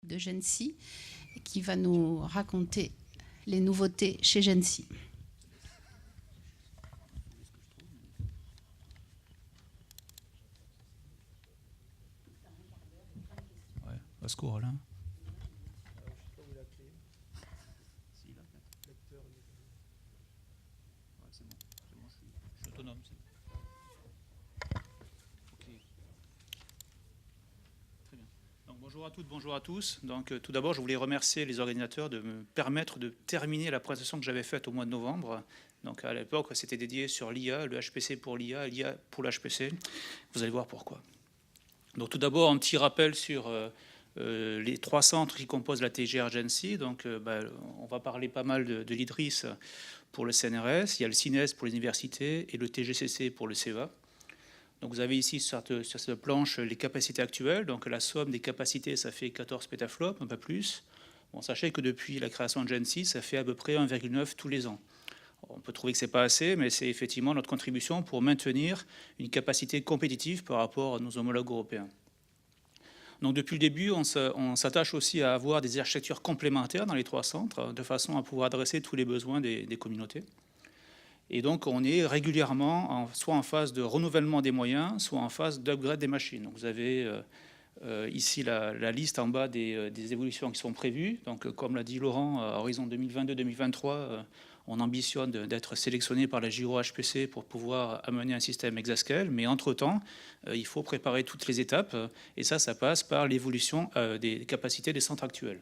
de Gency qui va nous raconter les nouveautés chez Gency. Ouais, au secours, là. Autonome. Okay. Très bien. Donc, bonjour à toutes, bonjour à tous. Donc, tout d'abord, je voulais remercier les organisateurs de me permettre de terminer la présentation que j'avais faite au mois de novembre. Donc, à l'époque, c'était dédié sur l'IA, le HPC pour l'IA, l'IA pour le HPC. Vous allez voir pourquoi. Donc, tout d'abord, un petit rappel sur les trois centres qui composent la TGR Gency. Donc, on va parler pas mal de l'IDRIS pour le CNRS, il y a le CINES pour les universités et le TGCC pour le CEA. Donc vous avez ici sur cette planche les capacités actuelles. Donc la somme des capacités, ça fait 14 pétaflops, un peu plus. Bon, sachez que depuis la création de Gency, ça fait à peu près 1,9 tous les ans. On peut trouver que ce n'est pas assez, mais c'est effectivement notre contribution pour maintenir une capacité compétitive par rapport à nos homologues européens. Donc depuis le début, on s'attache aussi à avoir des architectures complémentaires dans les trois centres, de façon à pouvoir adresser tous les besoins des communautés. Et donc on est régulièrement soit en phase de renouvellement des moyens, soit en phase d'upgrade des machines. Donc vous avez ici la liste en bas des évolutions qui sont prévues. Donc comme l'a dit Laurent, à horizon 2022-2023, on ambitionne d'être sélectionné par la Giro HPC pour pouvoir amener un système exascale, mais entre-temps, il faut préparer toutes les étapes, et ça passe par l'évolution des capacités des centres actuels.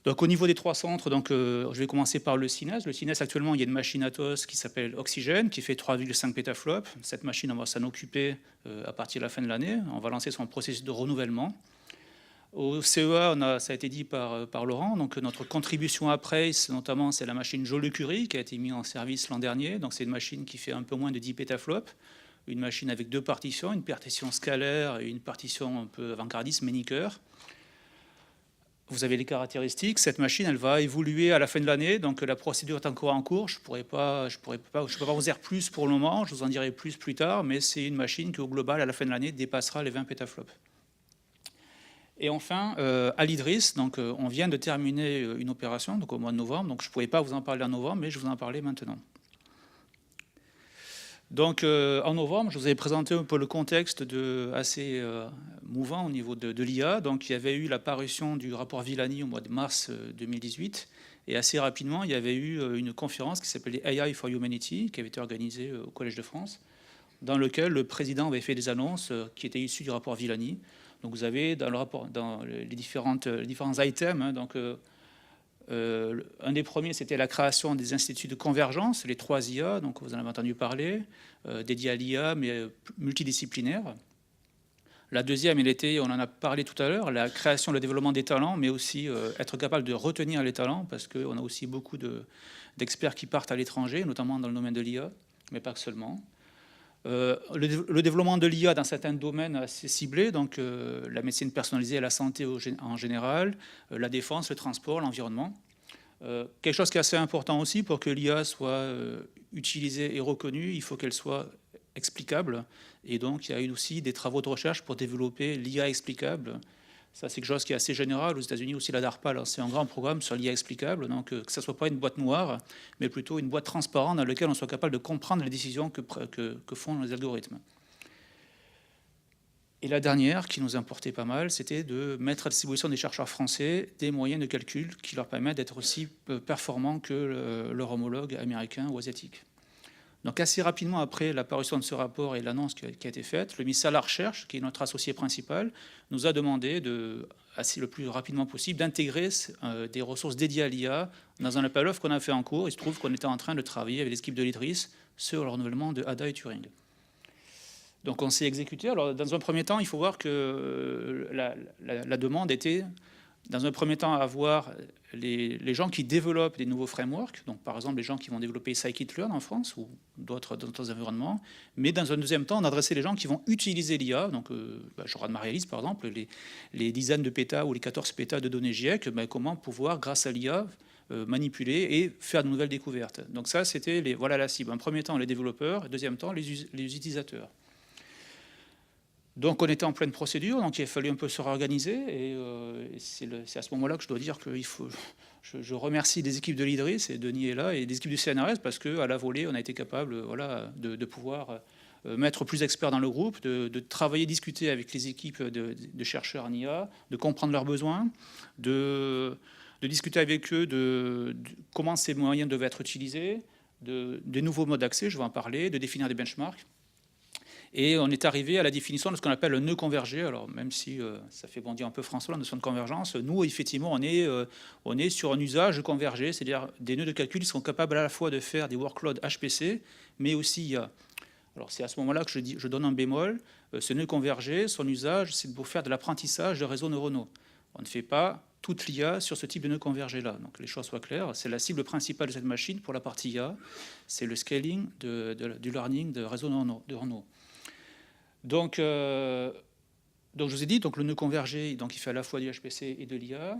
Donc au niveau des trois centres, je vais commencer par le CINES. Le CINES, actuellement, il y a une machine Atos qui s'appelle Oxygène, qui fait 3,5 pétaflops. Cette machine, on va s'en occuper à partir de la fin de l'année. On va lancer son processus de renouvellement. Au CEA, ça a été dit par Laurent, donc notre contribution à Prace, notamment, c'est la machine Joliot-Curie qui a été mise en service l'an dernier. Donc c'est une machine qui fait un peu moins de 10 pétaflops, une machine avec deux partitions, une partition scalaire et une partition un peu avant-gardiste, Meniker. Vous avez les caractéristiques. Cette machine, elle va évoluer à la fin de l'année, donc la procédure est encore en cours. Je ne peux pas vous dire plus pour le moment, je vous en dirai plus tard, mais c'est une machine qui, au global, à la fin de l'année, dépassera les 20 pétaflops. Et enfin, à l'IDRIS, on vient de terminer une opération au mois de novembre, donc je ne pouvais pas vous en parler en novembre, mais je vous en parler maintenant. Donc en novembre, je vous avais présenté un peu le contexte assez mouvant au niveau de l'IA. Donc il y avait eu l'apparition du rapport Villani au mois de mars 2018, et assez rapidement, il y avait eu une conférence qui s'appelait AI for Humanity, qui avait été organisée au Collège de France, dans lequel le président avait fait des annonces qui étaient issues du rapport Villani. Donc vous avez dans le rapport, dans les différents items, un des premiers, c'était la création des instituts de convergence, les 3 IA, donc vous en avez entendu parler, dédiés à l'IA, mais multidisciplinaires. La deuxième, on en a parlé tout à l'heure, la création, le développement des talents, mais aussi être capable de retenir les talents, parce qu'on a aussi beaucoup d'experts qui partent à l'étranger, notamment dans le domaine de l'IA, mais pas que seulement. Le développement de l'IA dans certains domaines assez ciblés, donc la médecine personnalisée, la santé en général, la défense, le transport, l'environnement. Quelque chose qui est assez important aussi pour que l'IA soit utilisée et reconnue, il faut qu'elle soit explicable. Et donc il y a eu aussi des travaux de recherche pour développer l'IA explicable. Ça, c'est quelque chose qui est assez général. Aux États-Unis aussi, la DARPA a lancé un grand programme sur l'IA explicable, donc que ce ne soit pas une boîte noire, mais plutôt une boîte transparente dans laquelle on soit capable de comprendre les décisions que font les algorithmes. Et la dernière, qui nous importait pas mal, c'était de mettre à disposition des chercheurs français des moyens de calcul qui leur permettent d'être aussi performants que leur homologue américain ou asiatique. Donc assez rapidement après l'apparition de ce rapport et l'annonce qui a été faite, le ministère de la Recherche, qui est notre associé principal, nous a demandé le plus rapidement possible d'intégrer des ressources dédiées à l'IA dans un appel d'offres qu'on a fait en cours. Il se trouve qu'on était en train de travailler avec l'équipe de l'IDRIS sur le renouvellement de Ada et Turing. Donc on s'est exécuté. Alors dans un premier temps, il faut voir que la demande était, dans un premier temps, avoir les gens qui développent des nouveaux frameworks, donc par exemple les gens qui vont développer scikit-learn en France ou d'autres environnements, mais dans un deuxième temps, on adressait les gens qui vont utiliser l'IA, donc Jorad Marialis par exemple, les dizaines de pétas ou les 14 pétas de données GIEC, comment pouvoir, grâce à l'IA, manipuler et faire de nouvelles découvertes. Donc ça, c'était voilà la cible. En premier temps, les développeurs, et deuxième temps, les utilisateurs. Donc on était en pleine procédure, donc il a fallu un peu se réorganiser, et c'est à ce moment-là que je dois dire que je remercie les équipes de l'IDRIS, et Denis est là, et les équipes du CNRS, parce qu'à la volée, on a été capable voilà, de pouvoir mettre plus d'experts dans le groupe, de travailler, discuter avec les équipes de chercheurs en IA, de comprendre leurs besoins, de discuter avec eux de comment ces moyens devaient être utilisés, des nouveaux modes d'accès, je vais en parler, de définir des benchmarks. Et on est arrivé à la définition de ce qu'on appelle le nœud convergé. Alors même si ça fait bondir un peu François, la notion de convergence, nous effectivement on est sur un usage convergé, c'est-à-dire des nœuds de calcul qui sont capables à la fois de faire des workloads HPC, mais aussi IA. Alors c'est à ce moment-là que je donne un bémol. Ce nœud convergé, son usage, c'est pour faire de l'apprentissage de réseaux neuronaux. On ne fait pas toute l'IA sur ce type de nœud convergé-là. Donc les choses soient claires. C'est la cible principale de cette machine pour la partie IA. C'est le scaling du learning de réseaux neuronaux. Donc je vous ai dit, donc le nœud convergé, donc il fait à la fois du HPC et de l'IA.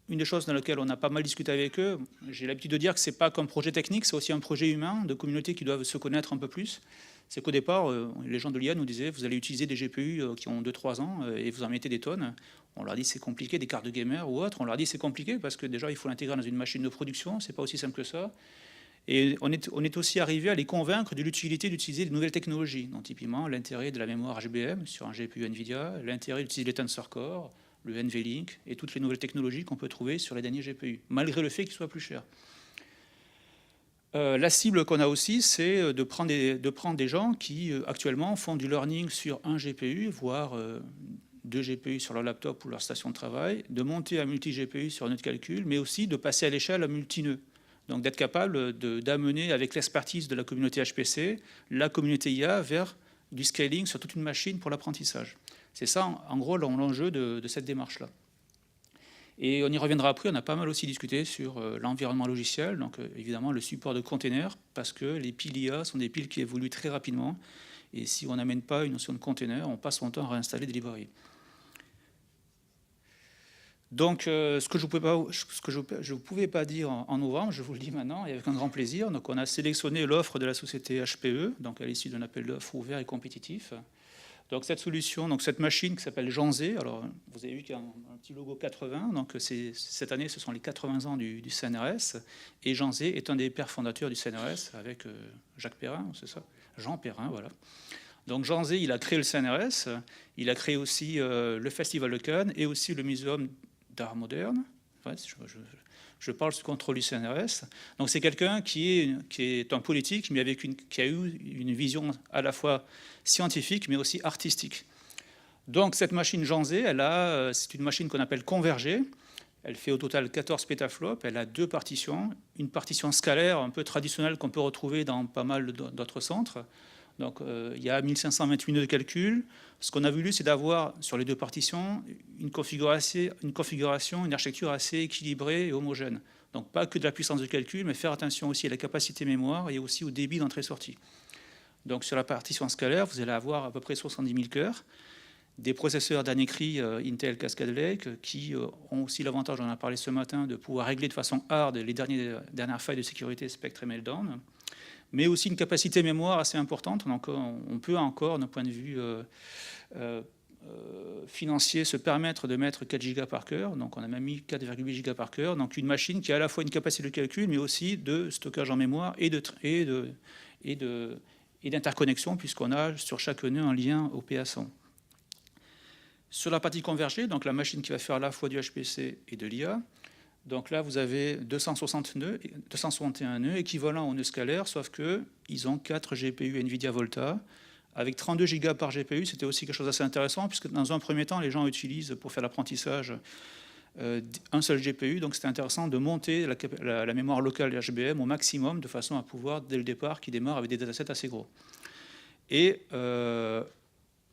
Une des choses dans lesquelles on a pas mal discuté avec eux, j'ai l'habitude de dire que ce n'est pas qu'un projet technique, c'est aussi un projet humain, de communautés qui doivent se connaître un peu plus. C'est qu'au départ, les gens de l'IA nous disaient, vous allez utiliser des GPU qui ont 2-3 ans et vous en mettez des tonnes. On leur dit c'est compliqué, des cartes de gamer ou autre. On leur dit c'est compliqué parce que déjà il faut l'intégrer dans une machine de production, c'est pas aussi simple que ça. Et on est aussi arrivé à les convaincre de l'utilité d'utiliser de nouvelles technologies, donc typiquement l'intérêt de la mémoire HBM sur un GPU NVIDIA, l'intérêt d'utiliser les Tensor Core, le NVLink et toutes les nouvelles technologies qu'on peut trouver sur les derniers GPU, malgré le fait qu'ils soient plus chers. La cible qu'on a aussi, c'est de prendre des gens qui actuellement font du learning sur un GPU, voire 2 GPU sur leur laptop ou leur station de travail, de monter un multi-GPU sur un nœud de calcul, mais aussi de passer à l'échelle à multi-nœud. Donc d'être capable d'amener avec l'expertise de la communauté HPC, la communauté IA vers du scaling sur toute une machine pour l'apprentissage. C'est ça, en gros, l'enjeu de cette démarche-là. Et on y reviendra après, on a pas mal aussi discuté sur l'environnement logiciel, donc évidemment le support de containers, parce que les piles IA sont des piles qui évoluent très rapidement, et si on n'amène pas une notion de container, on passe son temps à réinstaller des librairies. Donc, ce que je ne pouvais pas dire en novembre, je vous le dis maintenant, et avec un grand plaisir. Donc, on a sélectionné l'offre de la société HPE, donc à l'issue d'un appel d'offres ouvert et compétitif. Donc, cette solution, donc cette machine qui s'appelle Janzé, alors vous avez vu qu'il y a un petit logo 80, donc cette année, ce sont les 80 ans du CNRS, et Janzé est un des pères fondateurs du CNRS avec Jacques Perrin, c'est ça, Jean Perrin, voilà. Donc Janzé, il a créé le CNRS, il a créé aussi le Festival de Cannes et aussi le Muséum d'art moderne. Ouais, je parle sous contrôle du CNRS. Donc c'est quelqu'un qui est un politique, mais qui a eu une vision à la fois scientifique, mais aussi artistique. Donc cette machine Janzé, c'est une machine qu'on appelle convergée. Elle fait au total 14 pétaflops. Elle a 2 partitions. Une partition scalaire un peu traditionnelle qu'on peut retrouver dans pas mal d'autres centres. Donc il y a 1528 nœuds de calcul. Ce qu'on a voulu, c'est d'avoir sur les 2 partitions une configuration, une architecture assez équilibrée et homogène. Donc pas que de la puissance de calcul, mais faire attention aussi à la capacité mémoire et aussi au débit d'entrée-sortie. Donc sur la partition scalaire, vous allez avoir à peu près 70 000 cœurs, des processeurs d'un cri Intel Cascade Lake qui ont aussi l'avantage, on en a parlé ce matin, de pouvoir régler de façon hard les dernières failles de sécurité Spectre et Meltdown, mais aussi une capacité mémoire assez importante. Donc on peut encore, d'un point de vue financier, se permettre de mettre 4 gigas par cœur. Donc on a même mis 4,8 gigas par cœur. Donc une machine qui a à la fois une capacité de calcul, mais aussi de stockage en mémoire et d'interconnexion, puisqu'on a sur chaque nœud un lien au PA100. Sur la partie convergée, donc la machine qui va faire à la fois du HPC et de l'IA, donc là vous avez 261 nœuds équivalents aux nœuds scalaires, sauf qu'ils ont 4 GPU NVIDIA Volta, avec 32 Go par GPU. C'était aussi quelque chose d'assez intéressant, puisque dans un premier temps, les gens utilisent pour faire l'apprentissage un seul GPU, donc c'était intéressant de monter la mémoire locale HBM au maximum, de façon à pouvoir, dès le départ, qui démarre avec des datasets assez gros. Et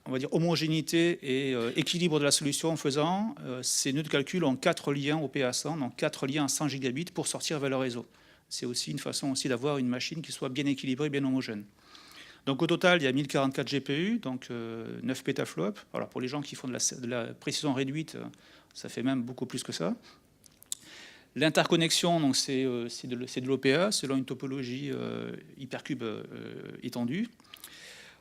on va dire homogénéité et équilibre de la solution en faisant, ces nœuds de calcul ont 4 liens au PA100, donc 4 liens à 100 gigabits pour sortir vers le réseau. C'est aussi une façon aussi d'avoir une machine qui soit bien équilibrée, bien homogène. Donc au total, il y a 1044 GPU, donc 9 pétaflops. Alors pour les gens qui font de la précision réduite, ça fait même beaucoup plus que ça. L'interconnexion, c'est de l'OPA selon une topologie hypercube étendue.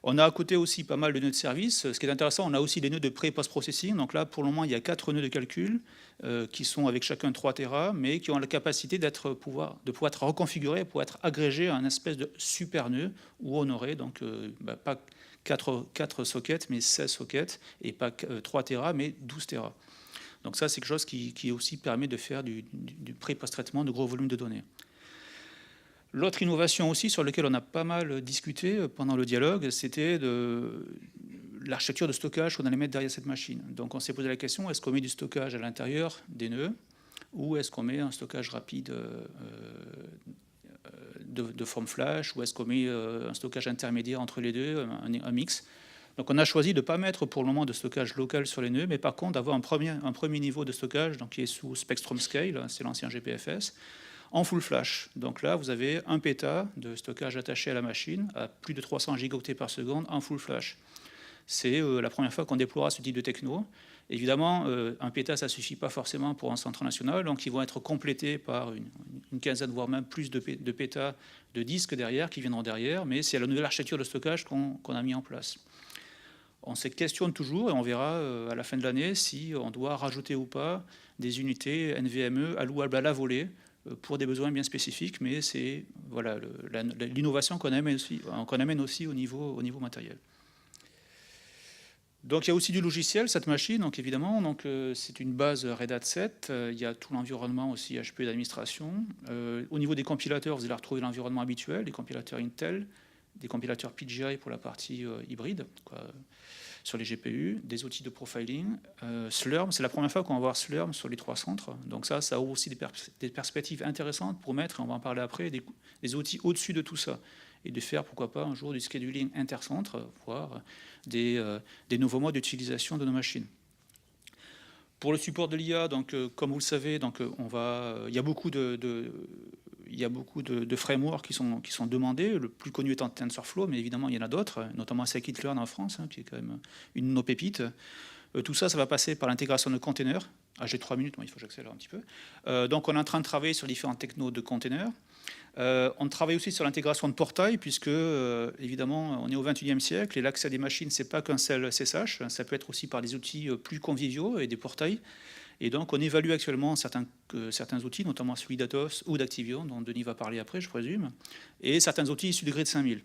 On a à côté aussi pas mal de nœuds de service. Ce qui est intéressant, on a aussi des nœuds de pré- et post-processing. Donc là, pour le moment, il y a 4 nœuds de calcul qui sont avec chacun 3 Tera, mais qui ont la capacité de pouvoir être reconfigurés pour être agrégés à un espèce de super nœud où on aurait donc pas 4 sockets, mais 16 sockets, et pas 3 Tera, mais 12 Tera. Donc ça, c'est quelque chose qui aussi permet de faire du pré- et post-traitement de gros volumes de données. L'autre innovation aussi sur laquelle on a pas mal discuté pendant le dialogue, c'était l'architecture de stockage qu'on allait mettre derrière cette machine. Donc on s'est posé la question, est-ce qu'on met du stockage à l'intérieur des nœuds ou est-ce qu'on met un stockage rapide de forme flash ou est-ce qu'on met un stockage intermédiaire entre les deux, un mix. Donc on a choisi de ne pas mettre pour le moment de stockage local sur les nœuds, mais par contre d'avoir un premier niveau de stockage donc qui est sous Spectrum Scale, c'est l'ancien GPFS, en full flash. Donc là, vous avez 1 péta de stockage attaché à la machine à plus de 300 gigaoctets par seconde en full flash. C'est la première fois qu'on déploiera ce type de techno. Évidemment, 1 péta, ça ne suffit pas forcément pour un centre national, donc ils vont être complétés par une quinzaine, voire même plus de pétas de disques derrière, qui viendront derrière, mais c'est la nouvelle architecture de stockage qu'on a mis en place. On se questionne toujours et on verra à la fin de l'année si on doit rajouter ou pas des unités NVMe allouables à la volée pour des besoins bien spécifiques, mais c'est voilà, l'innovation qu'on amène aussi au niveau matériel. Donc il y a aussi du logiciel, cette machine, donc évidemment, donc, c'est une base Red Hat 7, il y a tout l'environnement aussi HP d'administration. Au niveau des compilateurs, vous allez retrouver l'environnement habituel, des compilateurs Intel, des compilateurs PGI pour la partie hybride, sur les GPU, des outils de profiling, Slurm, c'est la première fois qu'on va voir Slurm sur les 3 centres, donc ça ouvre aussi des perspectives intéressantes pour mettre, on va en parler après, des outils au-dessus de tout ça, et de faire, pourquoi pas, un jour du scheduling intercentre, voire des nouveaux modes d'utilisation de nos machines. Pour le support de l'IA, donc, comme vous le savez, donc, il y a beaucoup de frameworks qui sont demandés, le plus connu étant TensorFlow, mais évidemment il y en a d'autres, notamment Scikit-learn en France, qui est quand même une de nos pépites. Tout ça, ça va passer par l'intégration de containers. Ah, j'ai 3 minutes, il faut que j'accélère un petit peu. Donc on est en train de travailler sur différentes technos de containers. On travaille aussi sur l'intégration de portails, puisque évidemment on est au XXIe siècle et l'accès à des machines, c'est pas qu'un seul SSH, ça peut être aussi par des outils plus conviviaux et des portails. Et donc, on évalue actuellement certains outils, notamment celui d'Atos ou d'Activion, dont Denis va parler après, je présume, et certains outils issus du Grid 5000.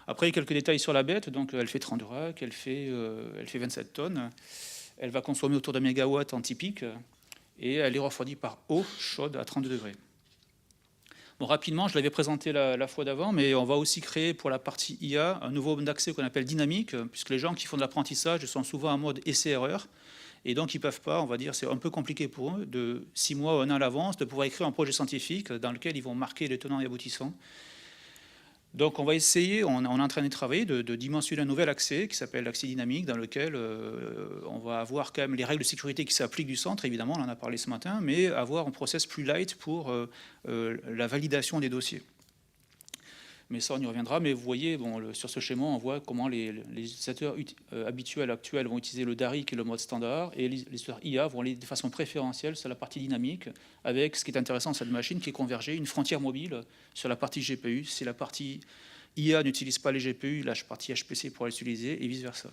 Après, quelques détails sur la bête. Donc, elle fait 30 racks, elle fait 27 tonnes. Elle va consommer autour de 1 MW en typique, et elle est refroidie par eau chaude à 32 degrés. Bon, rapidement, je l'avais présenté la fois d'avant, mais on va aussi créer pour la partie IA un nouveau mode d'accès qu'on appelle dynamique, puisque les gens qui font de l'apprentissage sont souvent en mode essai-erreur. Et donc, ils ne peuvent pas, on va dire, c'est un peu compliqué pour eux, de 6 mois ou 1 an à l'avance, de pouvoir écrire un projet scientifique dans lequel ils vont marquer les tenants et aboutissants. Donc, on va essayer, on est en train de travailler, de dimensionner un nouvel accès qui s'appelle l'accès dynamique, dans lequel on va avoir quand même les règles de sécurité qui s'appliquent du centre, évidemment, on en a parlé ce matin, mais avoir un process plus light pour la validation des dossiers. Mais ça, on y reviendra. Mais vous voyez, bon, sur ce schéma, on voit comment les utilisateurs actuels vont utiliser le DARI, qui est le mode standard, et les utilisateurs IA vont aller de façon préférentielle sur la partie dynamique, avec ce qui est intéressant de cette machine, qui est convergée, une frontière mobile sur la partie GPU. Si la partie IA n'utilise pas les GPU, la partie HPC pourra les utiliser, et vice-versa.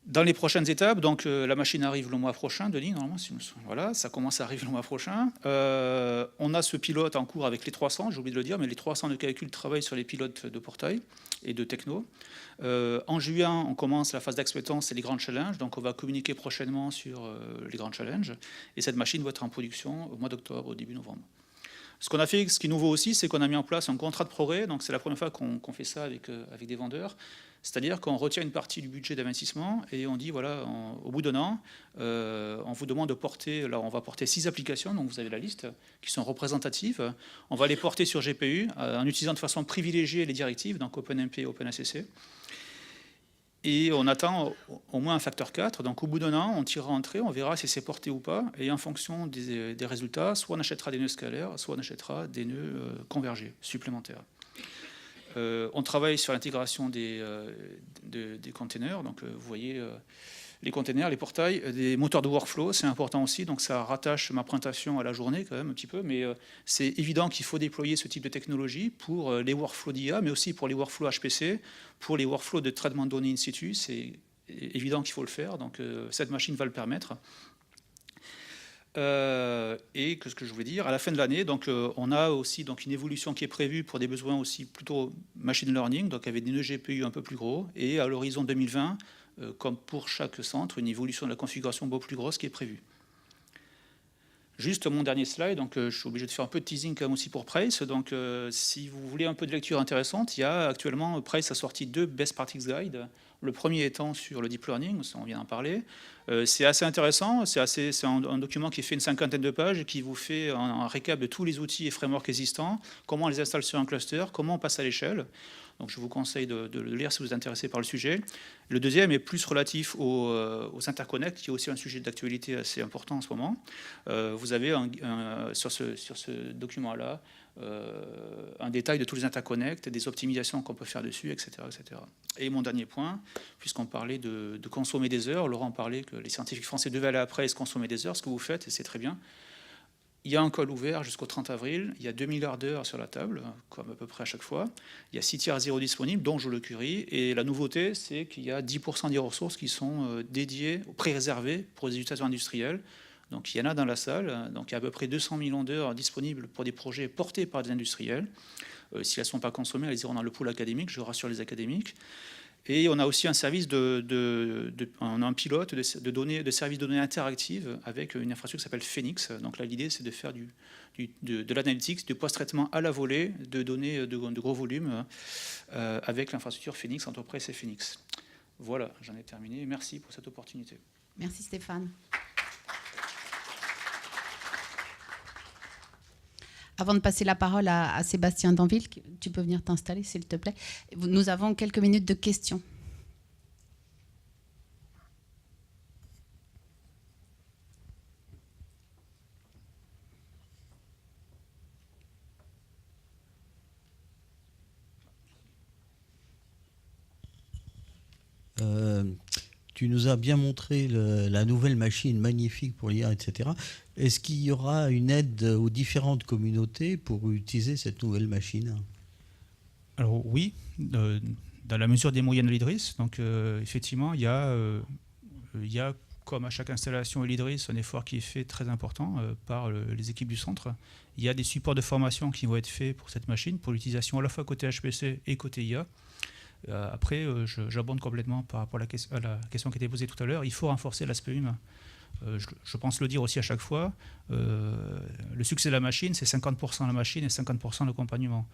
Dans les prochaines étapes, donc la machine arrive le mois prochain, Denis, normalement, voilà, ça commence à arriver le mois prochain. On a ce pilote en cours avec les 300, j'ai oublié de le dire, mais les 300 de calcul travaillent sur les pilotes de portail et de techno. En juin, on commence la phase d'exploitance et les grands challenges, donc on va communiquer prochainement sur les grands challenges, et cette machine va être en production au mois d'octobre, au début novembre. Ce qu'on a fait, ce qui est nouveau aussi, c'est qu'on a mis en place un contrat de progrès, donc c'est la première fois qu'on fait ça avec des vendeurs. C'est-à-dire qu'on retient une partie du budget d'investissement et on dit, voilà, au bout d'un an, on vous demande de porter, là on va porter 6 applications, donc vous avez la liste, qui sont représentatives. On va les porter sur GPU en utilisant de façon privilégiée les directives, donc OpenMP et OpenACC. Et on attend au moins un facteur 4, donc au bout d'un an, on tirera en trait, on verra si c'est porté ou pas, et en fonction des résultats, soit on achètera des nœuds scalaires, soit on achètera des nœuds convergés supplémentaires. On travaille sur l'intégration des containers, donc vous voyez les containers, les portails, des moteurs de workflow, c'est important aussi, donc ça rattache ma présentation à la journée quand même un petit peu, mais c'est évident qu'il faut déployer ce type de technologie pour les workflows d'IA, mais aussi pour les workflows HPC, pour les workflows de traitement de données in situ, c'est évident qu'il faut le faire, donc cette machine va le permettre. Et ce que je voulais dire, à la fin de l'année, donc on a aussi donc une évolution qui est prévue pour des besoins aussi plutôt machine learning, donc avec des nœuds GPU un peu plus gros, et à l'horizon 2020, comme pour chaque centre, une évolution de la configuration beaucoup plus grosse qui est prévue. Juste mon dernier slide, donc je suis obligé de faire un peu de teasing quand même aussi pour Price. Donc si vous voulez un peu de lecture intéressante, il y a actuellement, Price a sorti 2 Best Practice Guides. Le premier étant sur le deep learning, on vient d'en parler. C'est assez intéressant, c'est un document qui fait une 50aine de pages et qui vous fait un récap de tous les outils et frameworks existants, comment on les installe sur un cluster, comment on passe à l'échelle. Donc je vous conseille de le lire si vous êtes intéressé par le sujet. Le deuxième est plus relatif aux interconnects, qui est aussi un sujet d'actualité assez important en ce moment. Vous avez sur ce document-là un détail de tous les interconnects, des optimisations qu'on peut faire dessus, etc., etc. Et mon dernier point, puisqu'on parlait de consommer des heures, Laurent parlait que les scientifiques français devaient aller après et se consommer des heures, ce que vous faites, et c'est très bien. Il y a un call ouvert jusqu'au 30 avril, il y a 2 milliards d'heures sur la table, comme à peu près à chaque fois. Il y a 6 tiers 0 disponibles, dont Joule Curie. Et la nouveauté, c'est qu'il y a 10% des ressources qui sont dédiées, pré-réservées pour les utilisateurs industriels. Donc il y en a dans la salle, donc il y a à peu près 200 millions d'heures disponibles pour des projets portés par des industriels. Si elles ne sont pas consommées, elles iront dans le pool académique, je rassure les académiques. Et on a aussi un service un pilote de données, de services de données interactives avec une infrastructure qui s'appelle Phoenix. Donc là, l'idée, c'est de faire de l'analytics, du post-traitement à la volée de données de gros volumes avec l'infrastructure Phoenix, Enterprise et Phoenix. Voilà, j'en ai terminé. Merci pour cette opportunité. Merci Stéphane. Avant de passer la parole à Sébastien Danville, tu peux venir t'installer, s'il te plaît. Nous avons quelques minutes de questions. Tu nous as bien montré la nouvelle machine magnifique pour l'IA, etc. Est-ce qu'il y aura une aide aux différentes communautés pour utiliser cette nouvelle machine ? Alors oui, dans la mesure des moyens de l'IDRIS. Donc effectivement, il y a, comme à chaque installation à l'IDRIS, un effort qui est fait très important par les équipes du centre. Il y a des supports de formation qui vont être faits pour cette machine, pour l'utilisation à la fois côté HPC et côté IA. Après, j'abonde complètement par rapport à la question qui a été posée tout à l'heure. Il faut renforcer l'aspect humain. Je pense le dire aussi à chaque fois. Le succès de la machine, c'est 50% la machine et 50% l'accompagnement.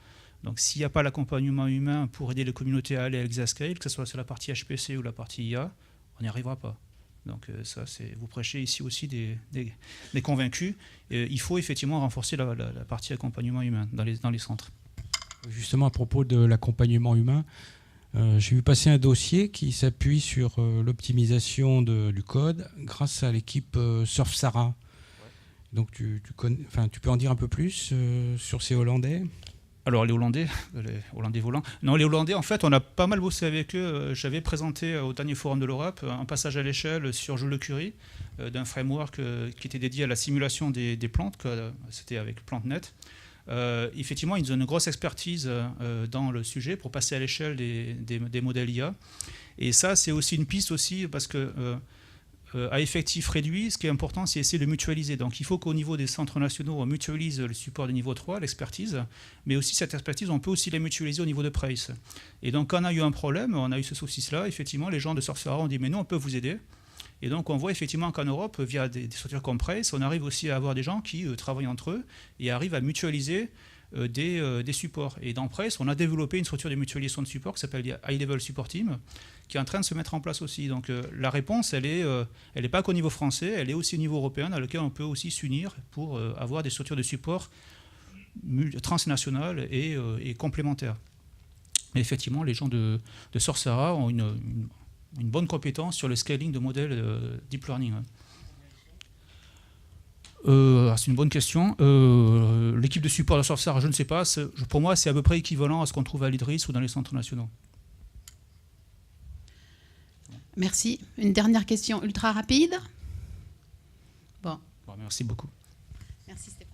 Donc s'il n'y a pas l'accompagnement humain pour aider les communautés à aller à Exascale, que ce soit sur la partie HPC ou la partie IA, on n'y arrivera pas. Donc ça, vous prêchez ici aussi des convaincus. Il faut effectivement renforcer la partie accompagnement humain dans les centres. Justement, à propos de l'accompagnement humain, j'ai vu passer un dossier qui s'appuie sur l'optimisation du code grâce à l'équipe Surfsara. Ouais. Donc tu peux en dire un peu plus sur ces Hollandais ? Alors les Hollandais volants. Non, les Hollandais, en fait, on a pas mal bossé avec eux. J'avais présenté au dernier forum de l'Europe un passage à l'échelle sur Joule Curie d'un framework qui était dédié à la simulation des plantes. C'était avec PlantNet. Effectivement, ils ont une grosse expertise dans le sujet pour passer à l'échelle des modèles IA. Et ça, c'est aussi une piste aussi parce que à effectif réduit, ce qui est important, c'est essayer de mutualiser. Donc il faut qu'au niveau des centres nationaux, on mutualise le support de niveau 3, l'expertise, mais aussi cette expertise, on peut aussi la mutualiser au niveau de Price. Et donc quand on a eu un problème, on a eu ce souci-là, effectivement, les gens de Surfsara ont dit « mais nous, on peut vous aider ». Et donc on voit effectivement qu'en Europe, via des structures comme Price, on arrive aussi à avoir des gens qui travaillent entre eux et arrivent à mutualiser des supports. Et dans Price, on a développé une structure de mutualisation de support qui s'appelle High Level Support Team, qui est en train de se mettre en place aussi. Donc la réponse, elle est pas qu'au niveau français, elle est aussi au niveau européen, dans lequel on peut aussi s'unir pour avoir des structures de support transnationales et complémentaires. Mais effectivement, les gens de Surfsara ont une bonne compétence sur le scaling de modèles deep learning. C'est une bonne question. L'équipe de support de Surfsara, je ne sais pas. Pour moi, c'est à peu près équivalent à ce qu'on trouve à l'IDRIS ou dans les centres nationaux. Merci. Une dernière question ultra rapide. Bon. Bon, merci beaucoup. Merci Stéphane.